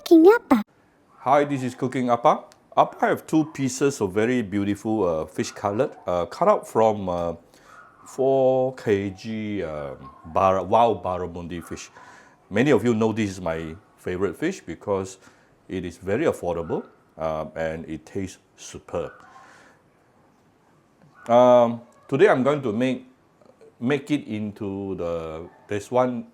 cooking apa? Hi, this is Cooking Appa. Appa have two pieces of very beautiful fish cutlet, cut out from 4 kg wild barramundi fish. Many of you know this is my favorite fish because it is very affordable and it tastes superb. Today I'm going to make it into there's one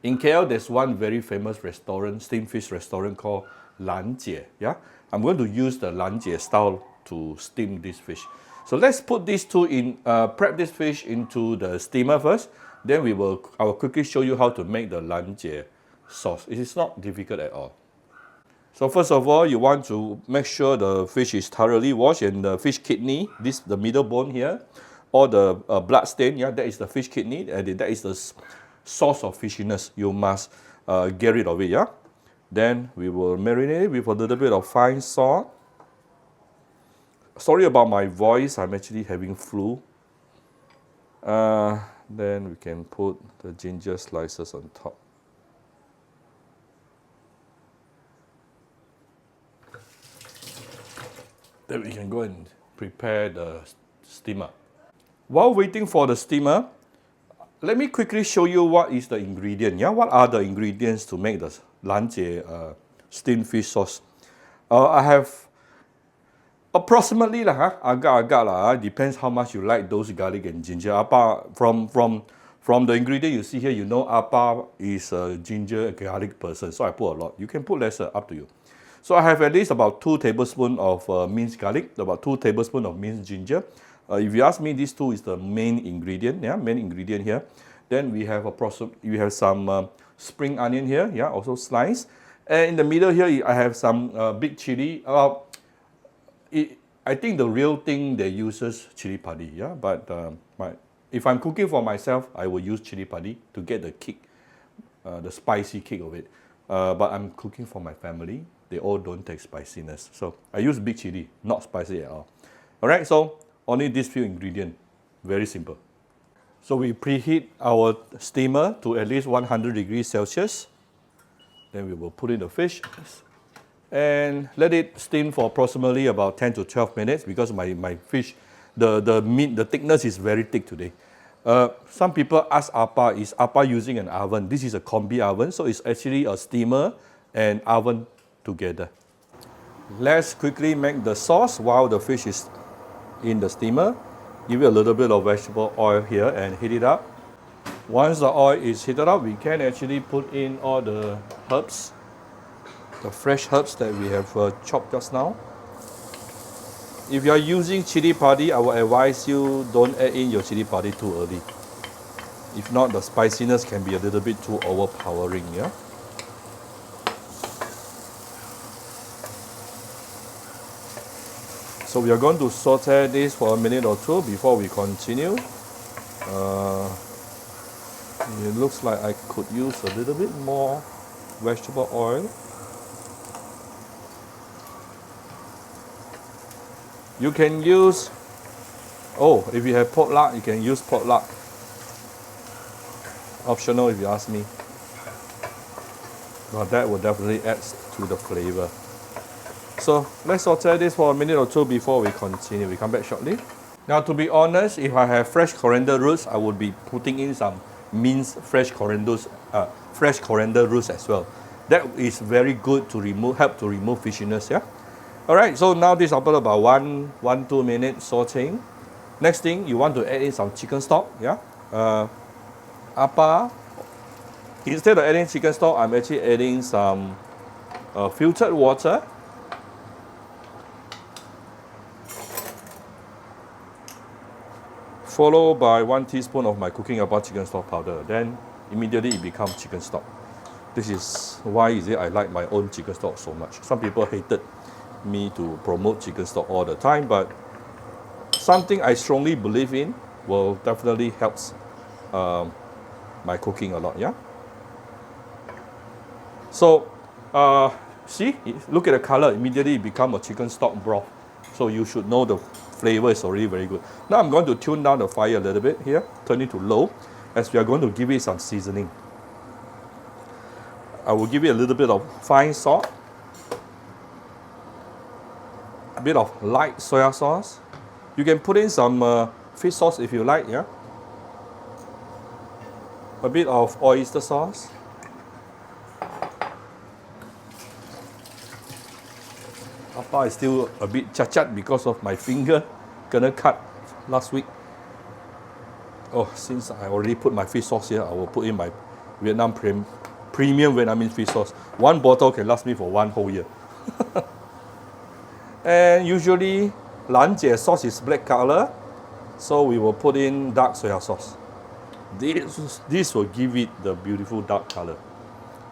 in KL, there's one very famous restaurant, steamed fish restaurant called Lanjie. Yeah, I'm going to use the Lanjie style to steam this fish. So let's put these two in, prep this fish into the steamer first. Then I will quickly show you how to make the Lanjie sauce. It is not difficult at all. So first of all, you want to make sure the fish is thoroughly washed, and the fish kidney, the middle bone here, or the blood stain, yeah, that is the fish kidney, and that is the source of fishiness. You must get rid of it, yeah? Then we will marinate it with a little bit of fine salt. Sorry about my voice, I'm actually having flu. Then we can put the ginger slices on top. Then we can go and prepare the steamer. While waiting for the steamer, let me quickly show you what is the ingredient. Yeah, what are the ingredients to make the Lanjie steamed fish sauce? I have approximately agak-agak depends how much you like those garlic and ginger. From the ingredient you see here, you know Appa is a ginger garlic person, so I put a lot. You can put lesser, up to you. So I have at least about 2 tablespoons of minced garlic, about 2 tablespoons of minced ginger. If you ask me, these two is the main ingredient. Yeah, main ingredient here. Then we have some spring onion here. Yeah, also sliced. And in the middle here, I have some big chili. I think the real thing they uses chili padi. Yeah, but if I'm cooking for myself, I will use chili padi to get the kick, the spicy kick of it. But I'm cooking for my family. They all don't take spiciness, so I use big chili, not spicy at all. All right, so only these few ingredients, very simple. So we preheat our steamer to at least 100 degrees Celsius. Then we will put in the fish and let it steam for approximately about 10 to 12 minutes because my fish, the meat, the thickness is very thick today. Some people ask Appa, is Appa using an oven? This is a combi oven, so it's actually a steamer and oven together. Let's quickly make the sauce while the fish is in the steamer. Give it a little bit of vegetable oil here and heat it up. Once the oil is heated up, we can actually put in all the herbs, the fresh herbs that we have chopped just now. If you are using chili padi, I would advise you don't add in your chili padi too early. If not, the spiciness can be a little bit too overpowering. Yeah. So we are going to saute this for a minute or two before we continue. It looks like I could use a little bit more vegetable oil. You can use, if you have pork lard, you can use pork lard. Optional if you ask me. But that will definitely add to the flavor. So let's saute this for a minute or two before we continue. We come back shortly. Now, to be honest, if I have fresh coriander roots, I would be putting in some minced fresh coriander roots as well. That is very good to help to remove fishiness. Yeah. All right. So now this is about 2 minutes sauteing. Next thing, you want to add in some chicken stock. Yeah. Instead of adding chicken stock, I'm actually adding some filtered water. Followed by 1 teaspoon of my cooking Appa chicken stock powder. Then immediately it becomes chicken stock. This is why I like my own chicken stock so much. Some people hated me to promote chicken stock all the time, but something I strongly believe in will definitely helps my cooking a lot. Yeah. So see, look at the color. Immediately it becomes a chicken stock broth. So you should know the flavor is already very good. Now I'm going to tune down the fire a little bit here, turn it to low, as we are going to give it some seasoning. I will give it a little bit of fine salt, a bit of light soya sauce. You can put in some fish sauce if you like, yeah. A bit of oyster sauce. Appa is still a bit chat because of my finger gonna cut last week. Oh, since I already put my fish sauce here, I will put in my Vietnam premium Vietnamese fish sauce. One bottle can last me for 1 whole year. And usually, Lanjie sauce is black color, so we will put in dark soya sauce. This will give it the beautiful dark color.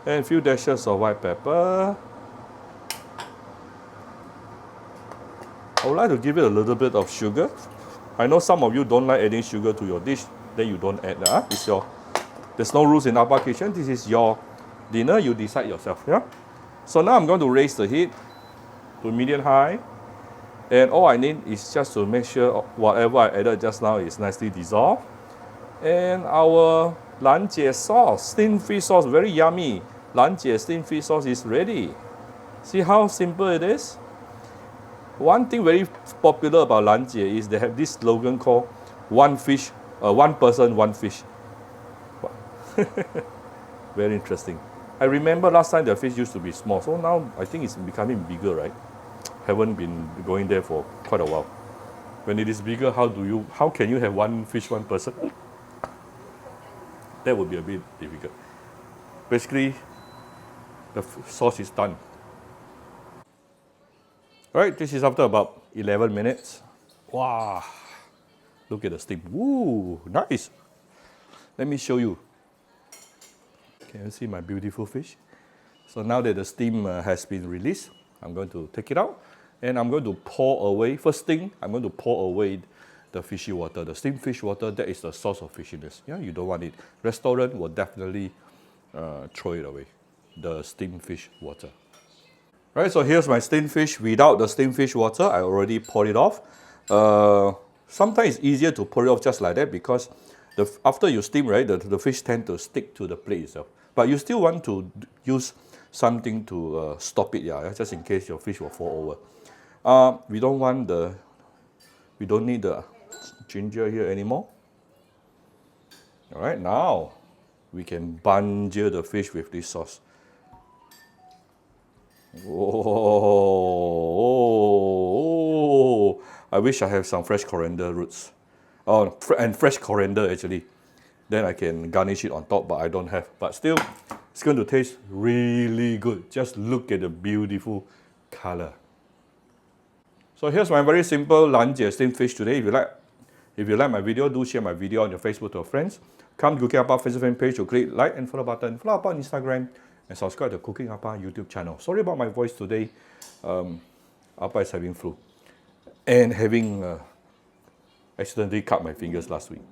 And a few dashes of white pepper. I would like to give it a little bit of sugar. I know some of you don't like adding sugar to your dish, then you don't add. There's no rules in Appa Kitchen. This is your dinner, you decide yourself. Yeah? So now I'm going to raise the heat to medium high. And all I need is just to make sure whatever I added just now is nicely dissolved. And our Lanjie sauce, steamed fish sauce, very yummy. Lanjie steamed fish sauce is ready. See how simple it is? One thing very popular about Lanjie is they have this slogan called one person, one fish. Very interesting. I remember last time the fish used to be small, so now I think it's becoming bigger, right? Haven't been going there for quite a while. When it is bigger, how can you have one fish, one person? That would be a bit difficult. Basically, the sauce is done. Alright, this is after about 11 minutes. Wow, look at the steam. Woo, nice. Let me show you. Can you see my beautiful fish? So now that the steam has been released, I'm going to take it out and I'm going to pour away. First thing, I'm going to pour away the fishy water. The steamed fish water, that is the source of fishiness. Yeah, you don't want it. Restaurant will definitely throw it away, the steamed fish water. Right, so here's my steamed fish without the steamed fish water. I already poured it off. Sometimes it's easier to pour it off just like that because after you steam, right, the fish tend to stick to the plate itself. But you still want to use something to stop it, yeah, just in case your fish will fall over. We don't need the ginger here anymore. All right, now we can bungee the fish with this sauce. Oh, I wish I have some fresh coriander roots. Oh, and fresh coriander actually. Then I can garnish it on top, but I don't have. But still, it's going to taste really good. Just look at the beautiful color. So here's my very simple Lanjie steamed fish today. If you like my video, do share my video on your Facebook to your friends. Come to Cooking Appa Facebook fan page to click like and follow button. Follow Appa on Instagram and subscribe to Cooking Appa YouTube channel. Sorry about my voice today. Appa is having flu and having accidentally cut my fingers last week.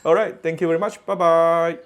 All right, thank you very much. Bye-bye.